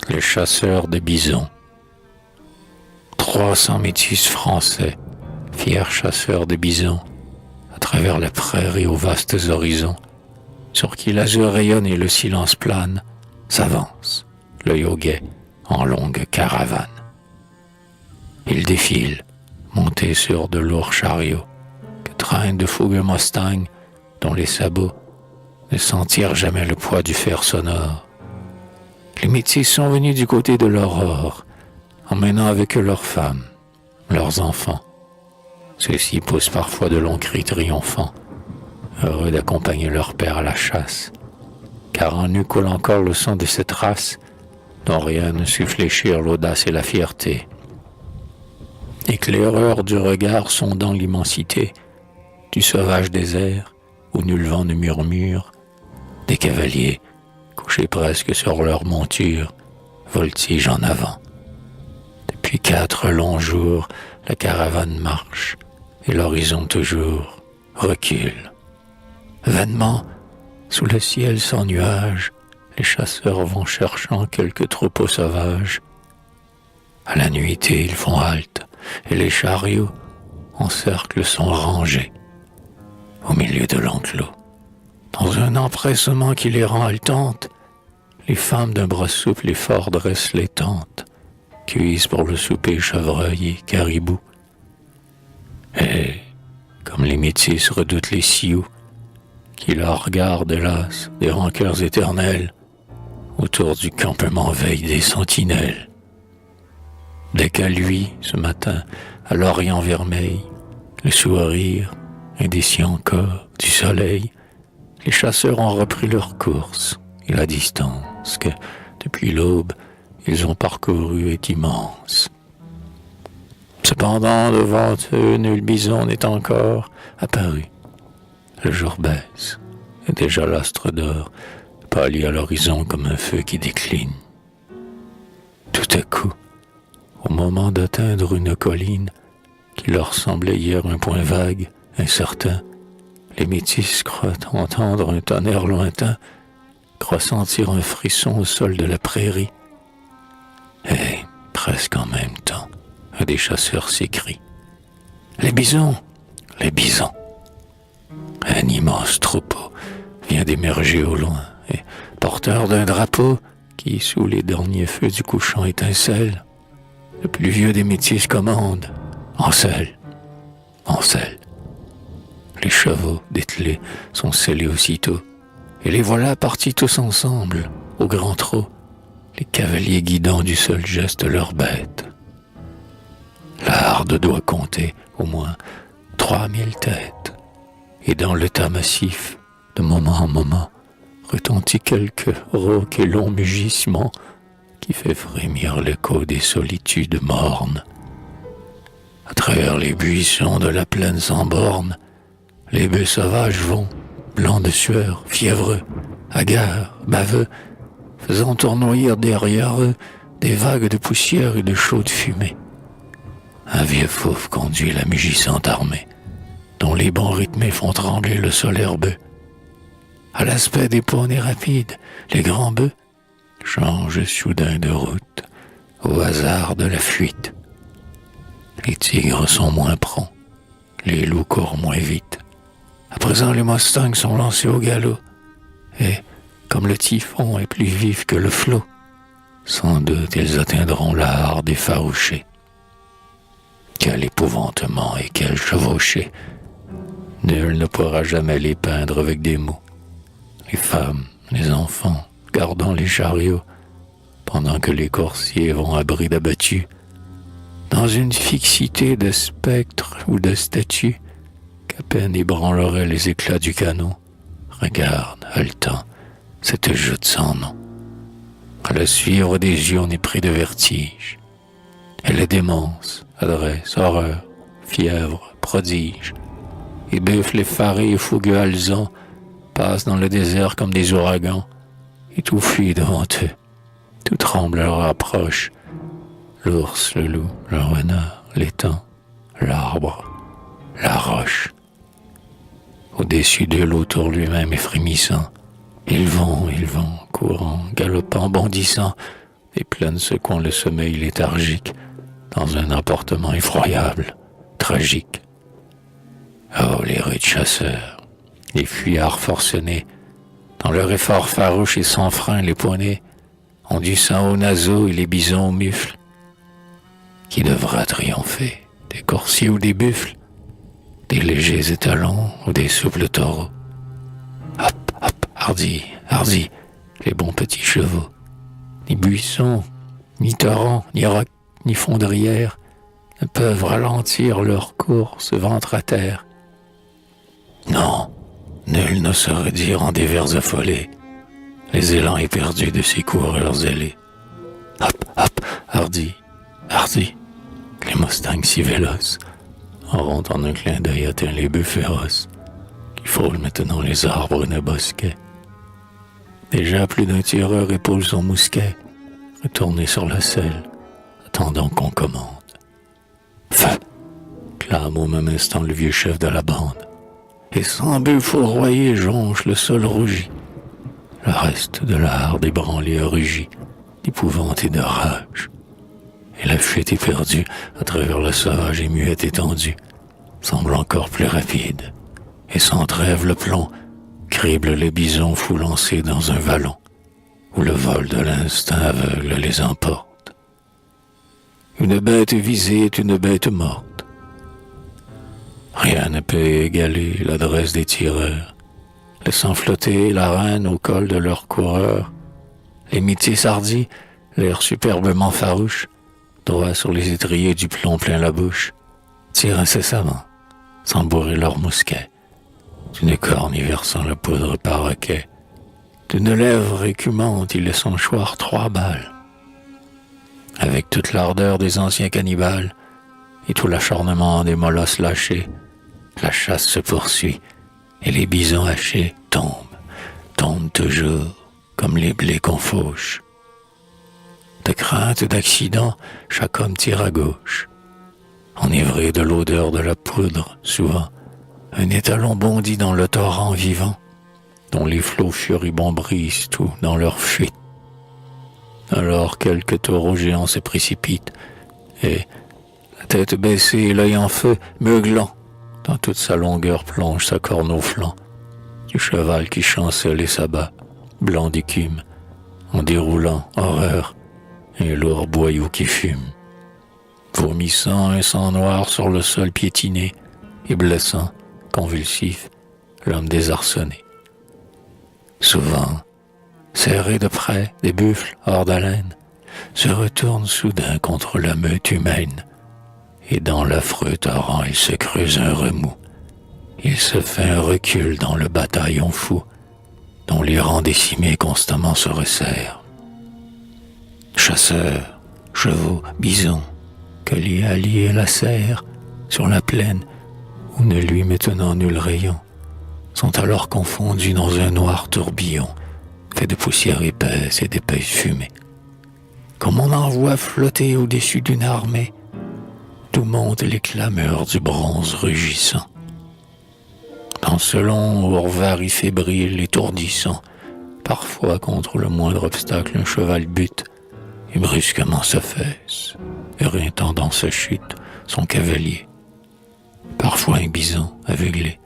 les chasseurs de bisons. 300 métis français, fiers chasseurs de bisons, à travers la prairie aux vastes horizons, sur qui l'azur rayonne et le silence plane, s'avancent, l'œil au guet, en longue caravane. Ils défilent, montés sur de lourds chariots, que traînent de fougueux Mustangs, dont les sabots ne sentirent jamais le poids du fer sonore. Les métis sont venus du côté de l'aurore, emmenant avec eux leurs femmes, leurs enfants. Ceux-ci poussent parfois de longs cris triomphants, heureux d'accompagner leur père à la chasse, car en eux coule encore le sang de cette race dont rien ne sut fléchir l'audace et la fierté. Éclaireurs du regard sondant l'immensité du sauvage désert où nul vent ne murmure, des cavaliers, couchés presque sur leur monture, voltigent en avant. Depuis 4 longs jours, la caravane marche, et l'horizon toujours recule. Vainement, sous le ciel sans nuages, les chasseurs vont cherchant quelques troupeaux sauvages. À la nuitée, ils font halte, et les chariots en cercle sont rangés au milieu de l'enclos. Dans un empressement qui les rend haletantes, les femmes d'un bras souple et fort dressent les tentes, cueillissent pour le souper chevreuil et caribou. Et, comme les métis redoutent les sioux, qui leur regardent, hélas, des rancœurs éternelles, autour du campement veillent des sentinelles. Dès qu'à lui, ce matin, à l'orient vermeil, le sourire, indécis encore, du soleil, les chasseurs ont repris leur course, et la distance que, depuis l'aube, ils ont parcourue est immense. Cependant, devant eux, nul bison n'est encore apparu. Le jour baisse, et déjà l'astre d'or pâlit à l'horizon comme un feu qui décline. Tout à coup, au moment d'atteindre une colline qui leur semblait hier un point vague, incertain, les métis croient entendre un tonnerre lointain, croient sentir un frisson au sol de la prairie. Et, presque en même temps, un des chasseurs s'écrie: « Les bisons! Les bisons! » Un immense troupeau vient d'émerger au loin, et, porteur d'un drapeau qui, sous les derniers feux du couchant, étincelle, le plus vieux des métis commande: « En selle! En selle! » Les chevaux dételés sont scellés aussitôt, et les voilà partis tous ensemble, au grand trot, les cavaliers guidant du seul geste leurs bêtes. La harde doit compter au moins 3000 têtes, et dans le tas massif, de moment en moment, retentit quelque rauque et long mugissement qui fait frémir l'écho des solitudes mornes. À travers les buissons de la plaine sans bornes, les bœufs sauvages vont, blancs de sueur, fiévreux, hagards, baveux, faisant tournoyer derrière eux des vagues de poussière et de chaude fumée. Un vieux fauve conduit la mugissante armée, dont les bonds rythmés font trembler le sol herbeux. À l'aspect des poneys rapides, les grands bœufs changent soudain de route, au hasard de la fuite. Les tigres sont moins prompts, les loups courent moins vite. À présent, les Mustangs sont lancés au galop, et, comme le typhon est plus vif que le flot, sans doute ils atteindront la harde effarouchée. Quel épouvantement et quel chevauché! Nul ne pourra jamais les peindre avec des mots. Les femmes, les enfants, gardant les chariots, pendant que les coursiers vont à bride abattue, dans une fixité de spectres ou de statues, qu'à peine ébranleraient les éclats du canon, regarde, haletant, cette joute sans nom. À la suivre des yeux, on est pris de vertige. Elle est démence, adresse, horreur, fièvre, prodige. Les buffles effarés et fougueux alezans passent dans le désert comme des ouragans, et tout fuit devant eux. Tout tremble à leur approche. L'ours, le loup, le renard, l'étang, l'arbre, la roche. Au-dessus de l'autour lui-même est frémissant. Ils vont, courant, galopant, bondissant, des plaines secouant le sommeil léthargique, dans un emportement effroyable, tragique. Oh, les rudes chasseurs, les fuyards forcenés, dans leur effort farouche et sans frein, les poneys ont du sang aux naseaux et les bisons aux mufles. Qui devra triompher, des coursiers ou des buffles, des légers étalons ou des souples taureaux? Hop, hop, hardi, hardi, les bons petits chevaux. Ni buissons, ni torrents, ni rocs, ni fondrières ne peuvent ralentir leur course ventre à terre. Non, nul ne saurait dire en des vers affolés les élans éperdus de ces coureurs ailés. Hop, hop, hardi, hardi, les mustangs si véloces auront en un clin d'œil atteint les bœufs féroces qui frôlent maintenant les arbres et les bosquets. Déjà plus d'un tireur épaule son mousquet, retourné sur la selle, attendant qu'on commande. Feu! Clame au même instant le vieux chef de la bande, et 100 bœufs fourroyés jonchent le sol rougi. Le reste de la harde ébranlée a rugi, d'épouvante et de rage. Et la fuite éperdue à travers le sauvage et muette étendue semble encore plus rapide, et sans trêve le plomb crible les bisons fous lancés dans un vallon où le vol de l'instinct aveugle les emporte. Une bête visée est une bête morte. Rien ne peut égaler l'adresse des tireurs, laissant flotter la reine au col de leurs coureurs. Les métis hardis, l'air superbement farouche, droit sur les étriers du plomb plein la bouche, tirent incessamment, sans bourrer leurs mousquets, d'une corne y versant la poudre par roquet. D'une lèvre écumante, ils laissent choir 3 balles. Avec toute l'ardeur des anciens cannibales et tout l'acharnement des molosses lâchés, la chasse se poursuit et les bisons hachés tombent toujours comme les blés qu'on fauche. De crainte d'accident, chaque homme tire à gauche. Enivré de l'odeur de la poudre, souvent, un étalon bondit dans le torrent vivant, dont les flots furibonds brisent tout dans leur fuite. Alors quelques taureaux géants se précipitent, et, la tête baissée et l'œil en feu, meuglant, dans toute sa longueur plonge sa corne au flanc, du cheval qui chancelle et s'abat, blanc d'écume, en déroulant, horreur, un lourd boyau qui fume, vomissant un sang noir sur le sol piétiné et blessant, convulsif, l'homme désarçonné. Souvent, serrés de près, des buffles hors d'haleine se retournent soudain contre la meute humaine, et dans l'affreux torrent il se creuse un remous. Il se fait un recul dans le bataillon fou, dont les rangs décimés constamment se resserrent. Chasseurs, chevaux, bisons, que lié à lier la serre, sur la plaine, où ne lui maintenant nul rayon, sont alors confondus dans un noir tourbillon, fait de poussière épaisse et d'épaisse fumée. Comme on en voit flotter au-dessus d'une armée, d'où montent les clameurs du bronze rugissant. Dans ce long ourvari fébrile étourdissant, parfois contre le moindre obstacle un cheval bute, et brusquement s'affaisse, éreintant dans sa chute son cavalier. Parfois un bison aveuglé,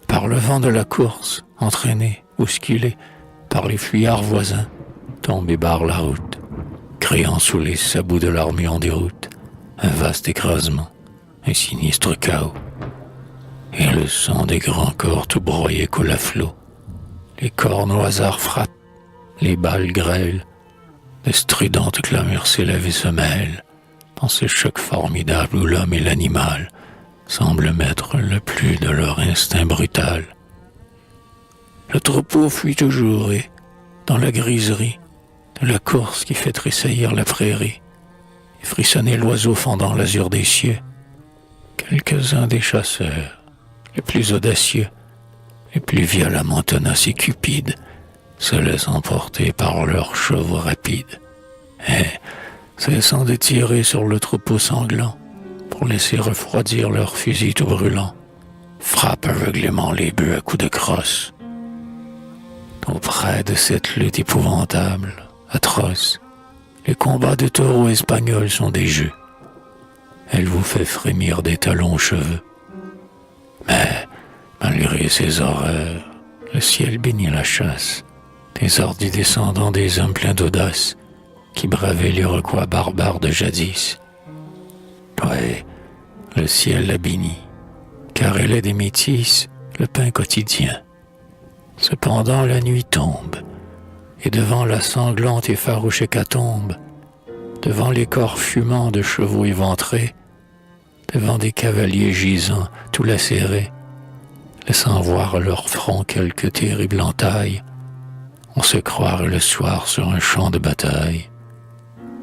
par le vent de la course, entraîné, bousculé, par les fuyards voisins, tombe et barre la route, créant sous les sabots de l'armée en déroute un vaste écrasement, un sinistre chaos. Et le sang des grands corps tout broyés coule à flot. Les cornes au hasard frappent, les balles grêlent, de stridentes clameurs s'élèvent et se mêlent dans ce choc formidable où l'homme et l'animal semblent mettre le plus de leur instinct brutal. Le troupeau fuit toujours et, dans la griserie de la course qui fait tressaillir la prairie et frissonner l'oiseau fendant l'azur des cieux, quelques-uns des chasseurs, les plus audacieux, les plus violemment tenaces et cupides, se laissent emporter par leurs chevaux rapides, et, cessant de tirer sur le troupeau sanglant, pour laisser refroidir leurs fusils tout brûlants, frappent aveuglément les bœufs à coups de crosse. Auprès de cette lutte épouvantable, atroce, Les combats de taureaux espagnols sont des jeux. Elle vous fait frémir des talons aux cheveux. Mais, malgré ces horreurs, le ciel bénit la chasse, des ordis descendants des hommes pleins d'audace, qui bravaient l'Iroquois barbare de jadis. Ouais, le ciel la bénit, car elle est des métis, le pain quotidien. Cependant la nuit tombe, et devant la sanglante et farouche hécatombe, devant les corps fumants de chevaux éventrés, devant des cavaliers gisants tout lacérés, laissant voir à leur front quelque terrible entaille, on se croirait le soir sur un champ de bataille,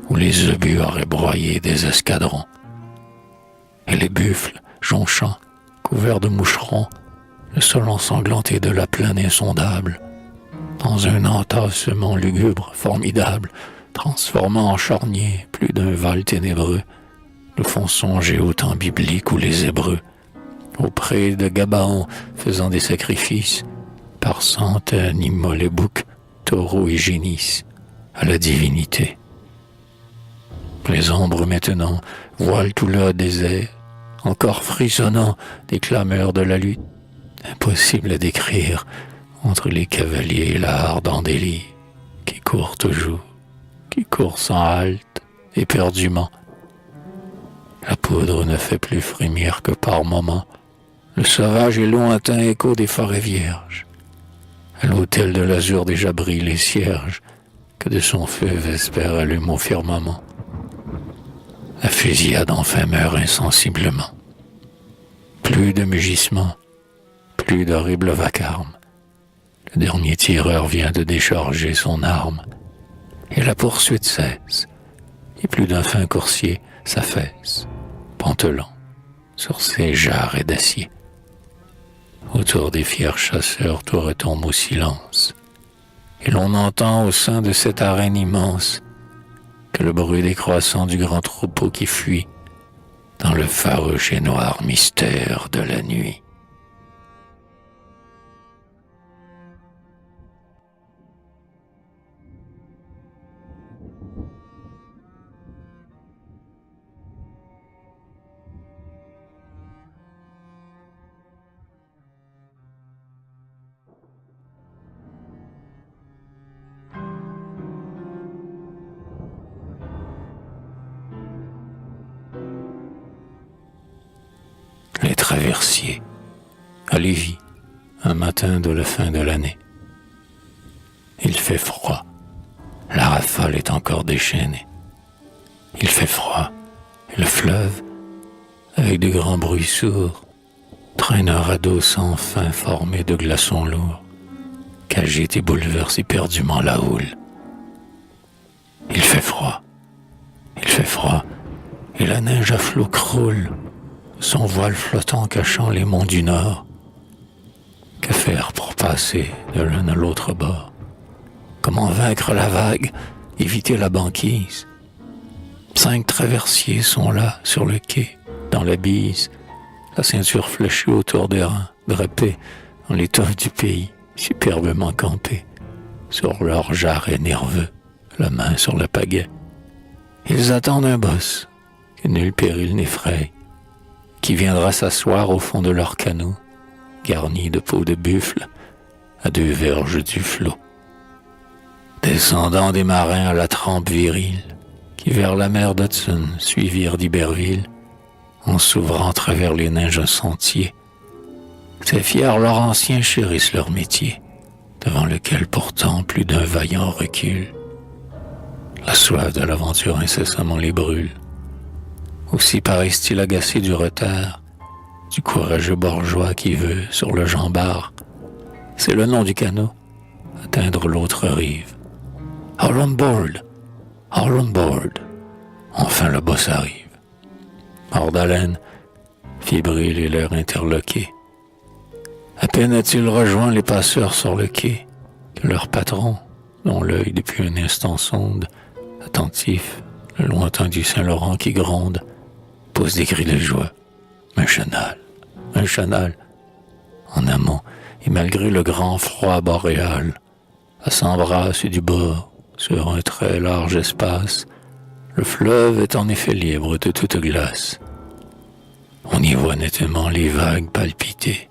où les obus auraient broyé des escadrons. Et les buffles, jonchant, couverts de moucherons, le sol ensanglanté de la plaine insondable, dans un entassement lugubre, formidable, transformant en charnier plus d'un val ténébreux, nous font songer au temps biblique où les Hébreux, auprès de Gabaon, faisant des sacrifices, par centaines immolaient boucs, taureaux et génisses, à la divinité. Les ombres maintenant voilent tout leur désert, encore frissonnant des clameurs de la lutte, impossible à décrire entre les cavaliers et la harde en délire, qui court toujours, qui court sans halte, éperdument. La poudre ne fait plus frémir que par moments le sauvage et lointain écho des forêts vierges. À l'autel de l'azur déjà brillent les cierges, que de son feu Vespère allume au firmament. La fusillade enfin meurt insensiblement. Plus de mugissements, plus d'horribles vacarmes. Le dernier tireur vient de décharger son arme, et la poursuite cesse, et plus d'un fin coursier s'affaisse, pantelant, sur ses jarrets d'acier. Autour des fiers chasseurs tout retombe au silence, et l'on entend au sein de cette arène immense que le bruit décroissant du grand troupeau qui fuit dans le farouche et noir mystère de la nuit. Les traversiers, à Lévis, un matin de la fin de l'année. Il fait froid, la rafale est encore déchaînée. Il fait froid, et le fleuve, avec de grands bruits sourds, traîne un radeau sans fin formé de glaçons lourds, qu'agite et bouleverse éperdument la houle. Il fait froid, et la neige à flots croule, son voile flottant cachant les monts du Nord. Que faire pour passer de l'un à l'autre bord? Comment vaincre la vague, éviter la banquise? 5 traversiers sont là, sur le quai, dans la bise, la ceinture fléchée autour des reins, drapés dans l'étoffe du pays, superbement campés, sur leurs jarrets nerveux, la main sur le pagaie. Ils attendent un boss, que nul péril n'effraie, qui viendra s'asseoir au fond de leur canot, garni de peau de buffle, à 2 verges du flot. Descendant des marins à la trempe virile, qui vers la mer d'Hudson suivirent d'Iberville, en s'ouvrant travers les neiges sentiers, ces fiers Laurentiens chérissent leur métier, devant lequel pourtant plus d'un vaillant recule. La soif de l'aventure incessamment les brûle. Aussi paraissent-ils agacés du retard, du courageux bourgeois qui veut, sur le jambard, c'est le nom du canot, atteindre l'autre rive. All on board! All on board! Enfin le boss arrive. Hors d'haleine, fébrile et l'air interloqué. À peine a-t-il rejoint les passeurs sur le quai, que leur patron, dont l'œil depuis un instant sonde, attentif, le lointain du Saint-Laurent qui gronde, pousse des cris de joie. Un chenal, en amont, et malgré le grand froid boréal, à 100 brasses du bord, sur un très large espace, Le fleuve est en effet libre de toute glace. On y voit nettement les vagues palpiter.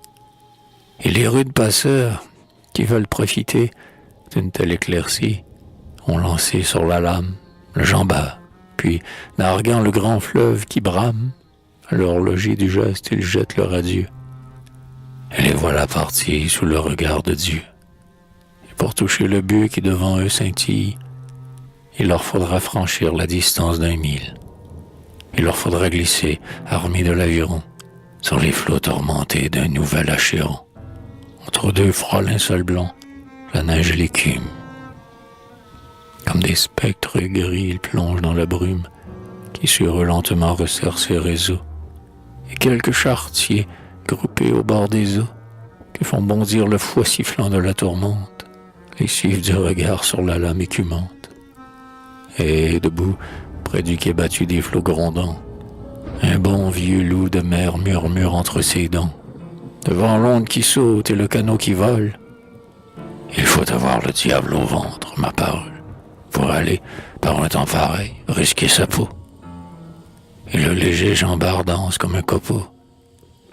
Et les rudes passeurs, qui veulent profiter d'une telle éclaircie, ont lancé sur la lame le jambard, puis, narguant le grand fleuve qui brame, à l'horloger du geste, ils jettent leur adieu. Et les voilà partis sous le regard de Dieu. Et pour toucher le but qui devant eux scintille, il leur faudra franchir la distance d'1 mille. Il leur faudra glisser, armés de l'aviron, sur les flots tourmentés d'un nouvel Achéron. Entre deux froids linceuls blancs, la neige et l'écume. Comme des spectres gris, ils plongent dans la brume, qui sur eux lentement resserre ses réseaux. Et quelques charretiers, groupés au bord des eaux, qui font bondir le fouet sifflant de la tourmente, les suivent du regard sur la lame écumante. Et debout, près du quai battu des flots grondants, un bon vieux loup de mer murmure entre ses dents. Devant l'onde qui saute et le canot qui vole, il faut avoir le diable au ventre, ma parole, pour aller, par un temps pareil, risquer sa peau. Et le léger jambard danse comme un copeau,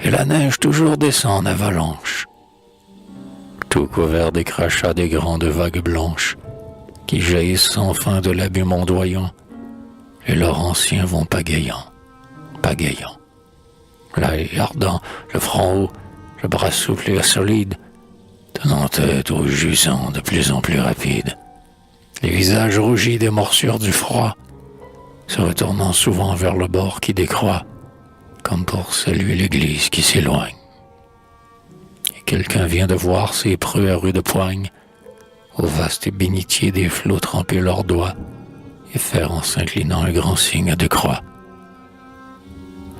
et la neige toujours descend en avalanche, tout couvert des crachats des grandes vagues blanches, qui jaillissent sans fin de l'abîme ondoyant. Les Laurentiens vont pagayant, pagayant. L'œil ardent, le front haut, le bras souple et solide, tenant tête aux jusants de plus en plus rapides. Les visages rougis des morsures du froid, se retournant souvent vers le bord qui décroît, comme pour saluer l'église qui s'éloigne. Et quelqu'un vient de voir ces preux à rude poigne, au vaste bénitier des flots tremper leurs doigts, et faire en s'inclinant un grand signe de croix.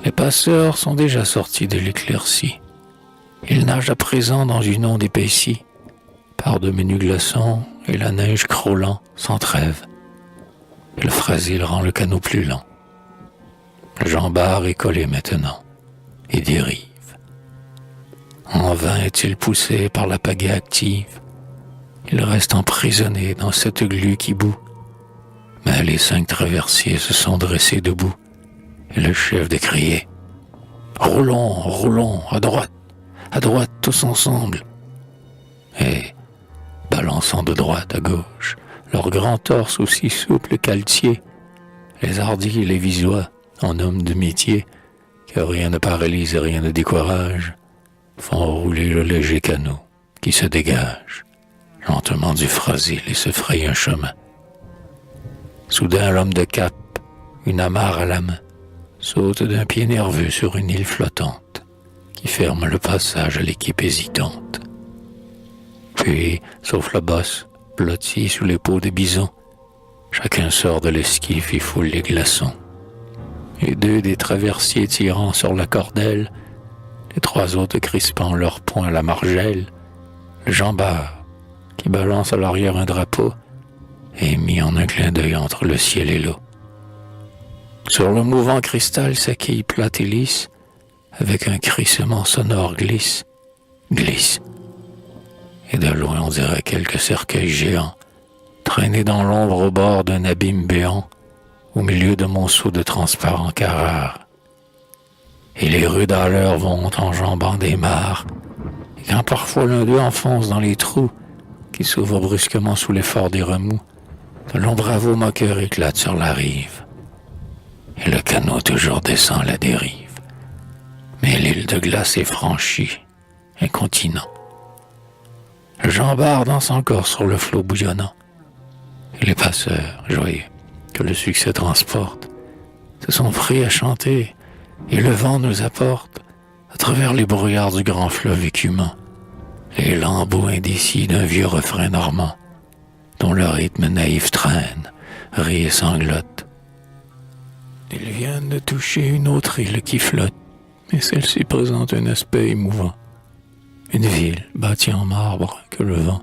Les passeurs sont déjà sortis de l'éclaircie. Ils nagent à présent dans une onde épaissie, par de menus glaçons et la neige crôlant sans trêve. Et le frasile rend le canot plus lent. Le jambard est collé maintenant, et dérive. En vain est-il poussé par la pagaie active. Il reste emprisonné dans cette glu qui bout. Mais les 5 traversiers se sont dressés debout, et le chef de crier « Roulons, roulons, à droite, tous ensemble !» Et, balançant de droite à gauche, leur grand torse aussi souple qu'altier, les hardis et les visois, en hommes de métier, que rien ne paralyse et rien ne décourage, font rouler le léger canot qui se dégage lentement du frasile et se fraye un chemin. Soudain, l'homme de cap, une amarre à la main, saute d'un pied nerveux sur une île flottante qui ferme le passage à l'équipe hésitante. Puis, sauf la bosse, blottie sous les peaux des bisons, chacun sort de l'esquif et foule les glaçons. Et 2 des traversiers tirant sur la cordelle, les 3 autres crispant leurs poings à la margelle, le jambard, qui balance à l'arrière un drapeau, est mis en un clin d'œil entre le ciel et l'eau. Sur le mouvant cristal, sa quille plate et lisse, avec un crissement sonore glisse, glisse. Et de loin on dirait quelques cercueils géants, traînés dans l'ombre au bord d'un abîme béant, au milieu de monceaux de transparents carrars. Et les rudes haleurs vont enjambant des mares, et quand parfois l'un d'eux enfonce dans les trous, qui s'ouvrent brusquement sous l'effort des remous, de longs bravos moqueurs éclatent sur la rive. Et le canot toujours descend à la dérive. Mais l'île de glace est franchie, incontinent. Le jambard danse encore sur le flot bouillonnant. Et les passeurs, joyeux, que le succès transporte, se sont pris à chanter, et le vent nous apporte, à travers les brouillards du grand fleuve écumant, les lambeaux indécis d'un vieux refrain normand, dont le rythme naïf traîne, rit et sanglote. Ils viennent de toucher une autre île qui flotte, mais celle-ci présente un aspect émouvant. Une ville bâtie en marbre que le vent,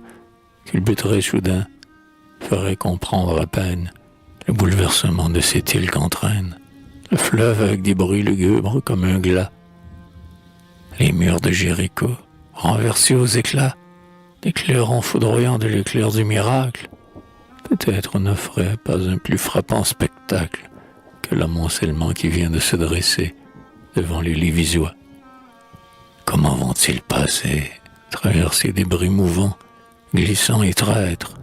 culbuterait soudain, ferait comprendre à peine le bouleversement de cette île qu'entraîne le fleuve avec des bruits lugubres comme un glas. Les murs de Jéricho, renversés aux éclats, des clairons foudroyants de l'éclair du miracle, peut-être n'offraient pas un plus frappant spectacle que l'amoncellement qui vient de se dresser devant les lits visois. Comment vont-ils passer, traverser des bris mouvants, glissants et traîtres?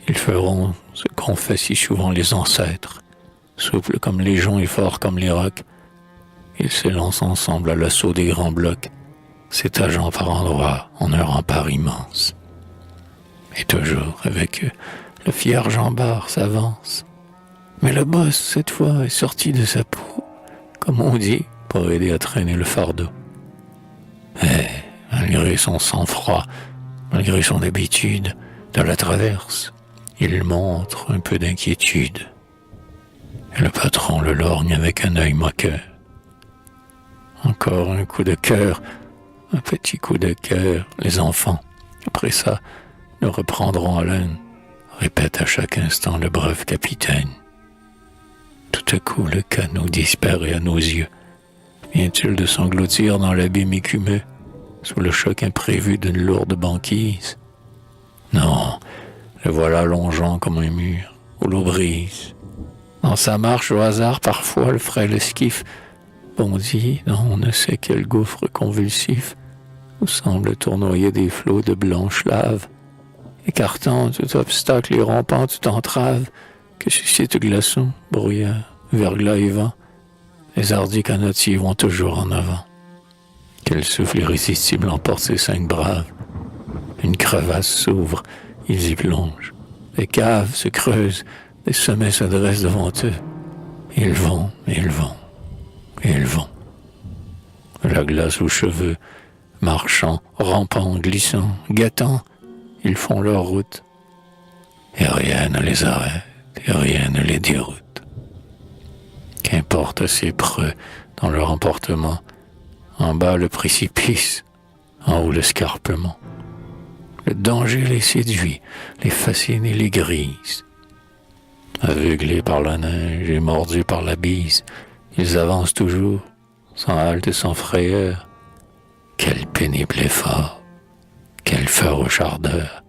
Ils feront ce qu'ont fait si souvent les ancêtres, souples comme les joncs et forts comme les rocs. Ils s'élancent ensemble à l'assaut des grands blocs, s'étageant par endroits en un rempart immense. Et toujours avec eux, le fier Jean Bart s'avance. Mais le boss, cette fois, est sorti de sa peau, comme on dit, pour aider à traîner le fardeau. Et, malgré son sang-froid, malgré son habitude de la traverse, il montre un peu d'inquiétude. Et le patron le lorgne avec un œil moqueur. Encore un coup de cœur, un petit coup de cœur, les enfants. Après ça, nous reprendrons haleine, répète à chaque instant le brave capitaine. Tout à coup, le canot disparaît à nos yeux. Vient-il de s'engloutir dans l'abîme écumeux, sous le choc imprévu d'une lourde banquise? Non, le voilà longeant comme un mur, où l'eau brise. Dans sa marche au hasard, parfois, le frêle esquif bondit dans on ne sait quel gouffre convulsif, où semblent tournoyer des flots de blanche lave, écartant tout obstacle et rompant toute entrave que suscite glaçon, brouillard, verglas et vent. Les hardis canotiers vont toujours en avant. Quel souffle irrésistible emporte ces 5 braves. Une crevasse s'ouvre, ils y plongent. Les caves se creusent, les sommets se dressent devant eux. Ils vont, ils vont, ils vont. La glace aux cheveux, marchant, rampant, glissant, guettant, ils font leur route. Et rien ne les arrête, et rien ne les déroute. Qu'importe ces preux dans leur emportement, en bas le précipice, en haut l'escarpement. Le danger les séduit, les fascine et les grise. Aveuglés par la neige et mordus par la bise, ils avancent toujours, sans halte et sans frayeur. Quel pénible effort, quelle farouche ardeur.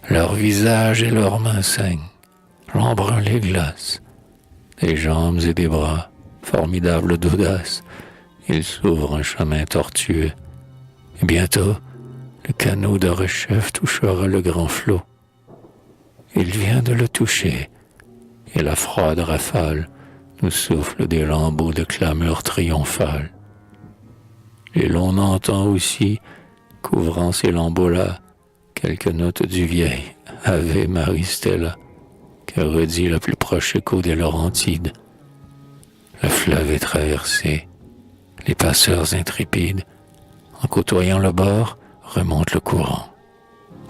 Leur visage et leurs mains saignent, l'embrun les glace. Des jambes et des bras, formidables d'audace, ils s'ouvrent un chemin tortueux. Et bientôt, le canot de Rechef touchera le grand flot. Il vient de le toucher, et la froide rafale nous souffle des lambeaux de clameur triomphale. Et l'on entend aussi, couvrant ces lambeaux-là, quelques notes du vieil Ave Maristella, que redit le plus proche écho des Laurentides. Le fleuve est traversé, les passeurs intrépides, en côtoyant le bord, remontent le courant.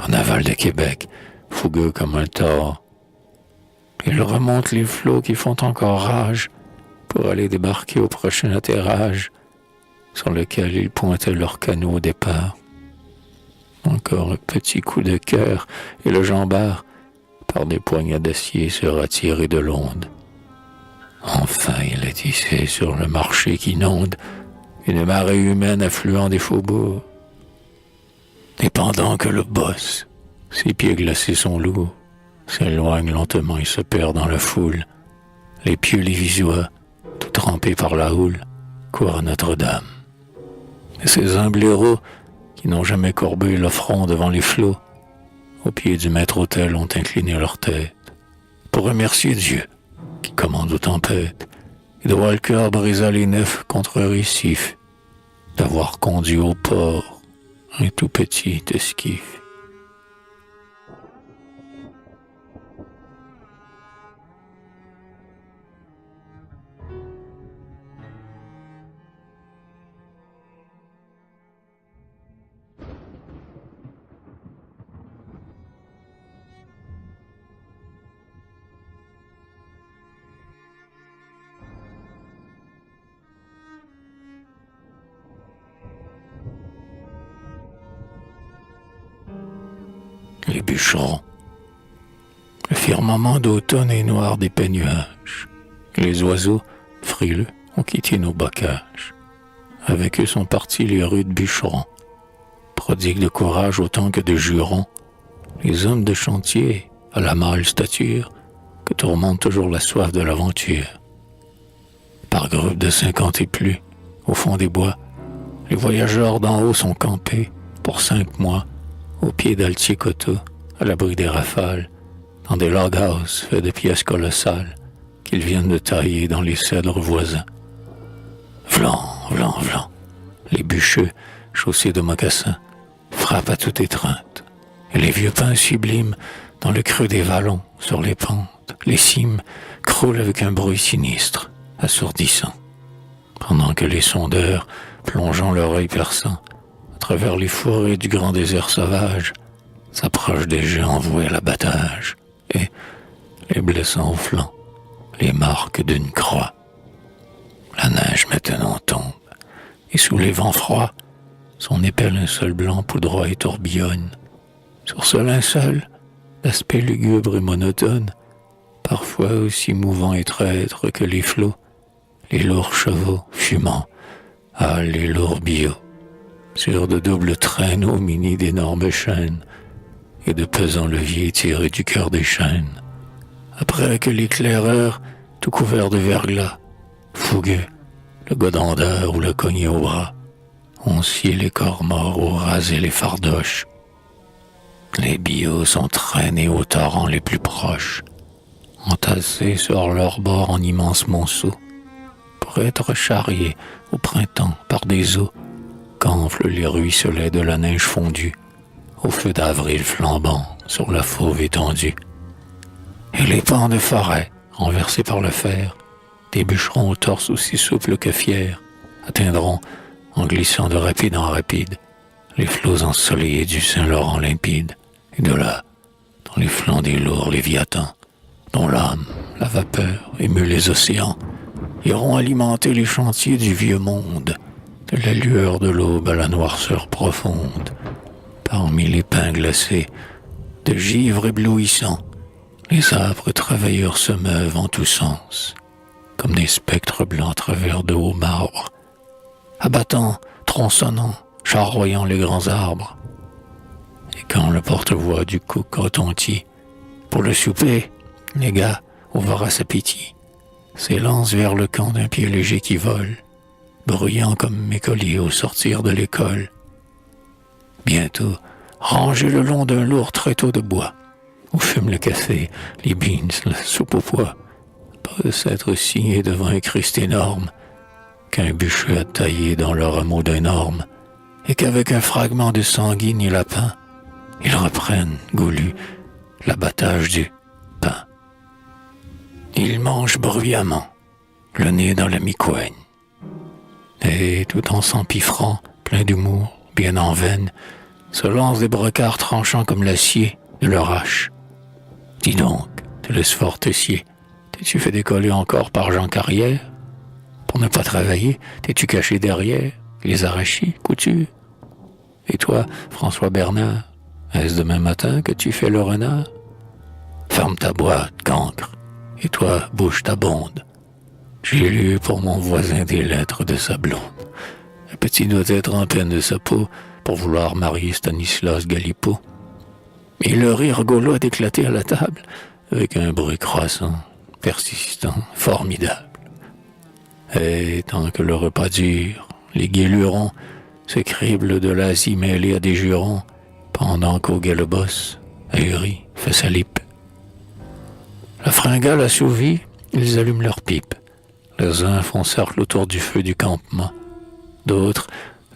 En aval de Québec, fougueux comme un tord, ils remontent les flots qui font encore rage pour aller débarquer au prochain atterrage sur lequel ils pointaient leur canot au départ. Encore un petit coup de cœur et le Jean Bart, par des poignets d'acier, sera tiré de l'onde. Enfin, il est hissé sur le marché qu'inonde une marée humaine affluant des faubourgs. Et pendant que le boss, ses pieds glacés sont lourds, s'éloigne lentement et se perd dans la foule, les pieux les visois, tout trempés par la houle, courent à Notre-Dame. Et ces humbles héros, qui n'ont jamais courbé le front devant les flots, au pied du maître-autel ont incliné leur tête, pour remercier Dieu, qui commande aux tempêtes, et de Walker brisa les nefs contre récifs, d'avoir conduit au port un tout petit esquif. Les bûcherons. Le firmament d'automne est noir d'épais nuages. Les oiseaux, frileux, ont quitté nos bocages. Avec eux sont partis les rudes bûcherons, prodigues de courage autant que de jurons, les hommes de chantier, à la mâle stature, que tourmente toujours la soif de l'aventure. Par groupes de 50 et plus, au fond des bois, les voyageurs d'en haut sont campés pour 5 mois, au pied d'altiers coteaux, à l'abri des rafales, dans des log-houses faits de pièces colossales qu'ils viennent de tailler dans les cèdres voisins. Vlan, vlan, vlan, les bûcheux, chaussés de mocassins, frappent à toute étreinte, et les vieux pins sublimes, dans le creux des vallons, sur les pentes, les cimes, croulent avec un bruit sinistre, assourdissant, pendant que les sondeurs, plongeant leur œil perçant, à travers les forêts du grand désert sauvage, s'approchent des géants voués à l'abattage, et, les blessant au flanc, les marques d'une croix. La neige maintenant tombe, et sous les vents froids, son épais linceul blanc poudroie et tourbillonne. Sur ce linceul, l'aspect lugubre et monotone, parfois aussi mouvant et traître que les flots, les lourds chevaux fumants, les lourds billots, sur de doubles traîneaux munis d'énormes chaînes et de pesants leviers tirés du cœur des chênes. Après que l'éclaireur, tout couvert de verglas, fougueux, le godendeur ou le cogné au bras, ont scié les corps morts ou rasé les fardoches. Les billots sont traînés aux torrents les plus proches, entassés sur leurs bords en immenses monceaux, pour être charriés au printemps par des eaux qu'enflent les ruisselets de la neige fondue, au feu d'avril flambant sur la fauve étendue. Et les pans de forêt, renversés par le fer, des bûcherons au torse aussi souple que fier, atteindront, en glissant de rapide en rapide, les flots ensoleillés du Saint-Laurent limpide, et de là, dans les flancs des lourds léviathans, dont l'âme, la vapeur, émue les océans, iront alimenter les chantiers du vieux monde, de la lueur de l'aube à la noirceur profonde. Parmi les pins glacés, de givre éblouissant, les âpres travailleurs se meuvent en tous sens, comme des spectres blancs à travers de hauts marbres, abattant, tronçonnant, charroyant les grands arbres. Et quand le porte-voix du coq retentit, pour le souper, les gars, au vorace appétit, s'élancent vers le camp d'un pied léger qui vole, bruyant comme mes colliers au sortir de l'école. Bientôt, rangés le long d'un lourd tréteau de bois, où fume le café, les beans, la soupe au pois, peuvent s'être signés devant un Christ énorme, qu'un bûcheux a taillé dans le rameau d'un orme, et qu'avec un fragment de sanguine et lapin, ils reprennent, goulus, l'abattage du pain. Ils mangent bruyamment, le nez dans la mi-coigne, et tout en s'empiffrant, plein d'humour, bien en veine, se lancent des brocards tranchants comme l'acier de leur hache. Dis donc, te laisse fort te scier. T'es-tu fait décoller encore par Jean Carrière? Pour ne pas travailler, t'es-tu caché derrière, les arrachis, coutus? Et toi, François Bernard, est-ce demain matin que tu fais le renard? Ferme ta boîte, cancre, et toi, bouge ta bonde. J'ai lu pour mon voisin des lettres de sa blonde. Le petit doit être en peine de sa peau pour vouloir marier Stanislas Galipeau. Et le rire gaulois d'éclater à la table avec un bruit croissant, persistant, formidable. Et tant que le repas dure, les guélurons se criblent de l'Asie mêlée à des jurons, pendant qu'au galobos, ahuri, fait sa lippe. La fringale assouvie, ils allument leurs pipes. Les uns font cercle autour du feu du campement. D'autres,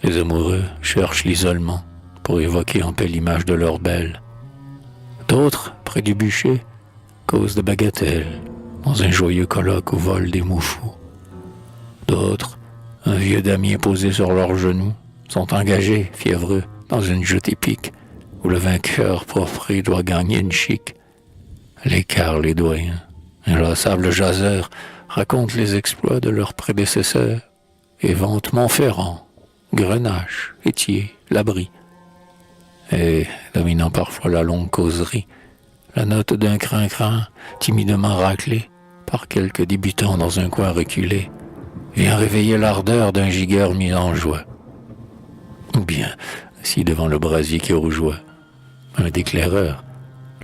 les amoureux, cherchent l'isolement pour évoquer en paix l'image de leur belle. D'autres, près du bûcher, causent de bagatelles, dans un joyeux colloque où volent des mots fous. D'autres, un vieux damier posé sur leurs genoux, sont engagés, fiévreux, dans une joute épique, où le vainqueur porphré doit gagner une chic. L'écart, les doyens, inlassables jaseurs, racontent les exploits de leurs prédécesseurs, et vantent Montferrand, Grenache, Étier, Labri. Et, dominant parfois la longue causerie, la note d'un crin-crin, timidement raclée par quelques débutants dans un coin reculé, vient réveiller l'ardeur d'un gigueur mis en joie. Ou bien, assis devant le brasier qui rougeoie, un déclaireur,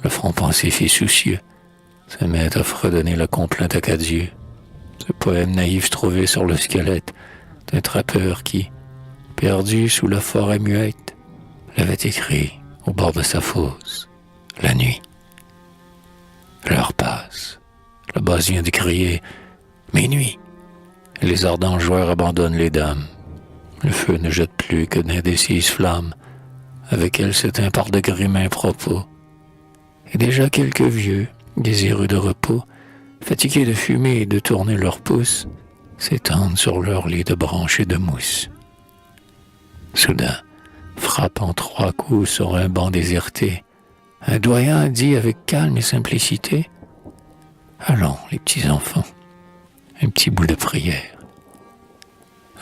le front pensif et soucieux, se met à fredonner la complainte à Dieu, ce poème naïf trouvé sur le squelette d'un trappeur qui, perdu sous la forêt muette, l'avait écrit au bord de sa fosse, la nuit. L'heure passe, la base vient de crier « Minuit !» et les ardents joueurs abandonnent les dames. Le feu ne jette plus que d'indécises flammes, avec elles s'éteint par degrés mains propos. Et déjà quelques vieux, désireux de repos, fatigués de fumer et de tourner leurs pouces, s'étendent sur leur lit de branches et de mousse. Soudain, frappant 3 coups sur un banc déserté, un doyen dit avec calme et simplicité « Allons, les petits enfants, un petit bout de prière. »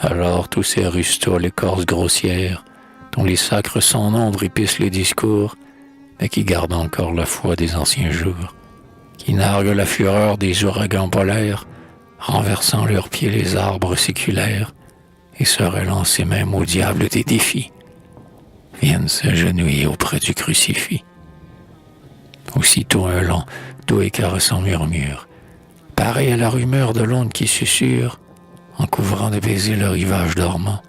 Alors tous ces aristos à l'écorce grossière, dont les sacres sans nombre épicent les discours, mais qui gardent encore la foi des anciens jours, qui narguent la fureur des ouragans polaires, renversant leurs pieds les arbres séculaires, et se relancent même au diable des défis, viennent s'agenouiller auprès du crucifix. Aussitôt un long, doux et caressant murmure, pareil à la rumeur de l'onde qui susurre, en couvrant de baisers le rivage dormant,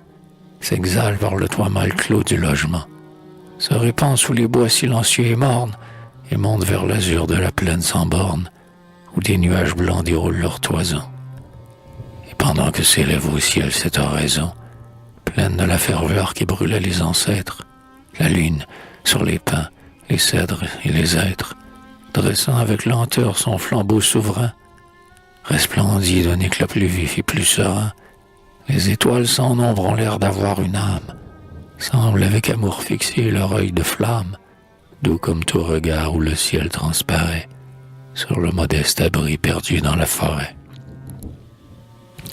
s'exhale par le toit mal clos du logement, se répand sous les bois silencieux et mornes, et monte vers l'azur de la plaine sans borne, où des nuages blancs déroulent leur toison. Et pendant que s'élève au ciel cette oraison, pleine de la ferveur qui brûlait les ancêtres, la lune, sur les pins, les cèdres et les êtres, dressant avec lenteur son flambeau souverain, resplendit d'un éclat plus vif et plus serein. Les étoiles sans nombre ont l'air d'avoir une âme, semblent avec amour fixer leur œil de flamme, doux comme tout regard où le ciel transparaît sur le modeste abri perdu dans la forêt.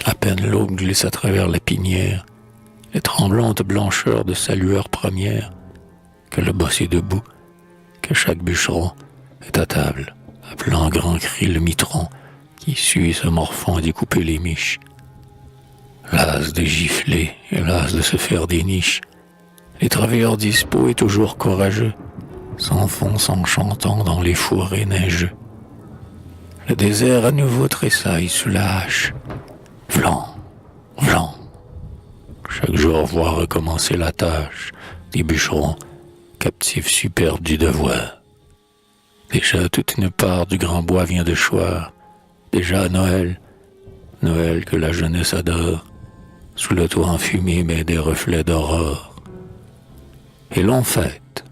À peine l'aube glisse à travers la pinière, les tremblantes blancheurs de sa lueur première, que le boss est debout, que chaque bûcheron est à table, appelant en grand cri le mitron qui suit se morfond à découper les miches. Las de gifler et las de se faire des niches, les travailleurs dispos et toujours courageux s'enfoncent en chantant dans les fourrés neigeux. Le désert à nouveau tressaille sous la hache. Vlan, vlan. Chaque jour voit recommencer la tâche des bûcherons, captifs superbes du devoir. Déjà toute une part du grand bois vient de choir. Déjà Noël, Noël que la jeunesse adore, sous le toit enfumé met des reflets d'aurore. Et l'on fête,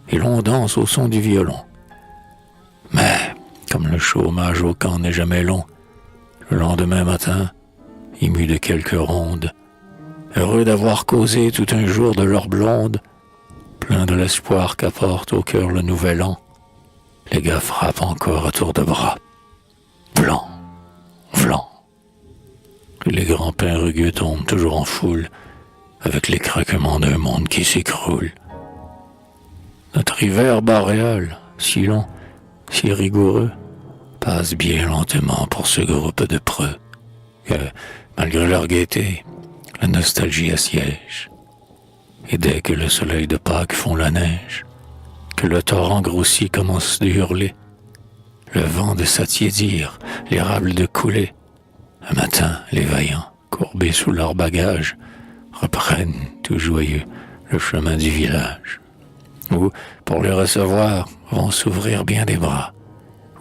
et l'on danse au son du violon. Mais, comme le chômage au camp n'est jamais long, le lendemain matin, ému de quelques rondes, heureux d'avoir causé tout un jour de leur blonde, plein de l'espoir qu'apporte au cœur le nouvel an, les gars frappent encore à tour de bras. Vlan, vlan. Les grands pins rugueux tombent toujours en foule, avec les craquements d'un monde qui s'écroule. Notre hiver boréal, si long, si rigoureux, passe bien lentement pour ce groupe de preux, que, malgré leur gaieté, la nostalgie assiège. Et dès que le soleil de Pâques fond la neige, que le torrent grossi commence de hurler, le vent de s'attiédir, l'érable de couler, un matin, les vaillants, courbés sous leur bagage, reprennent, tout joyeux, le chemin du village, où, pour les recevoir, vont s'ouvrir bien des bras,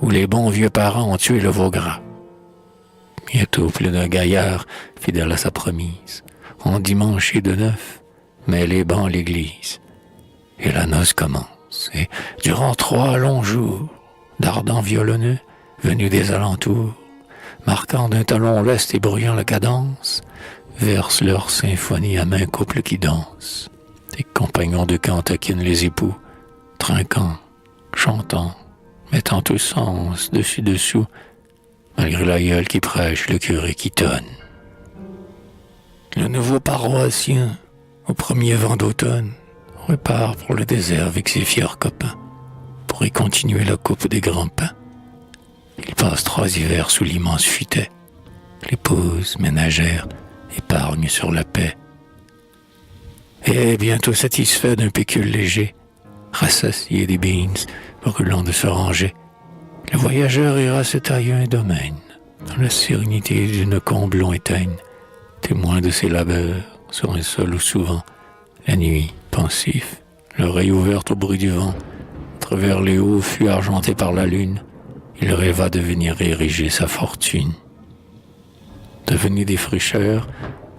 où les bons vieux parents ont tué le veau gras. Bientôt, plus d'un gaillard, fidèle à sa promise, endimanché de neuf, met les bancs à l'église, et la noce commence, et durant 3 longs jours, d'ardents violonneux, venus des alentours, marquant d'un talon leste et bruyant la cadence, versent leur symphonie à main couple qui danse. Les compagnons de camp taquinent les époux, trinquant, chantant, mettant tous sens dessus-dessous, malgré l'aïeul qui prêche, le curé qui tonne. Le nouveau paroissien, au premier vent d'automne, repart pour le désert avec ses fiers copains, pour y continuer la coupe des grands pins. Il passe 3 hivers sous l'immense futaie, l'épouse ménagère épargne sur la paix. Et bientôt satisfait d'un pécule léger, rassasié des beans, brûlant de se ranger, le voyageur ira se tailler un domaine, dans la sérénité d'une combe lointaine, témoin de ses labeurs, sur un sol où souvent, la nuit, pensif, l'oreille ouverte au bruit du vent, à travers les hauts fut argenté par la lune, il rêva de venir ériger sa fortune. Devenu des fricheurs,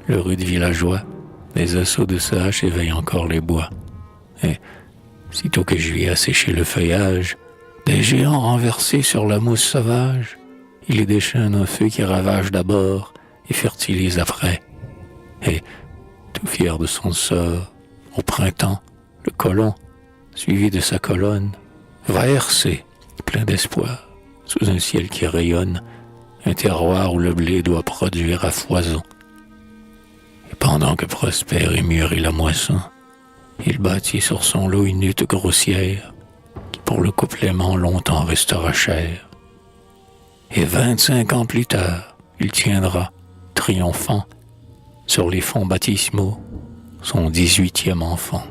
le rude villageois, des assauts de sa hache éveillent encore les bois. Et, sitôt que je lui ai asséché le feuillage, des géants renversés sur la mousse sauvage, il y déchaîne un feu qui ravage d'abord et fertilise après. Et, tout fier de son sort, au printemps, le colon, suivi de sa colonne, va herser, plein d'espoir, sous un ciel qui rayonne, un terroir où le blé doit produire à foison. Et pendant que prospère et mûrit la moisson, il bâtit sur son lot une hutte grossière, qui pour le complément longtemps restera chère. Et 25 ans plus tard, il tiendra, triomphant, sur les fonds baptismaux, son 18e enfant.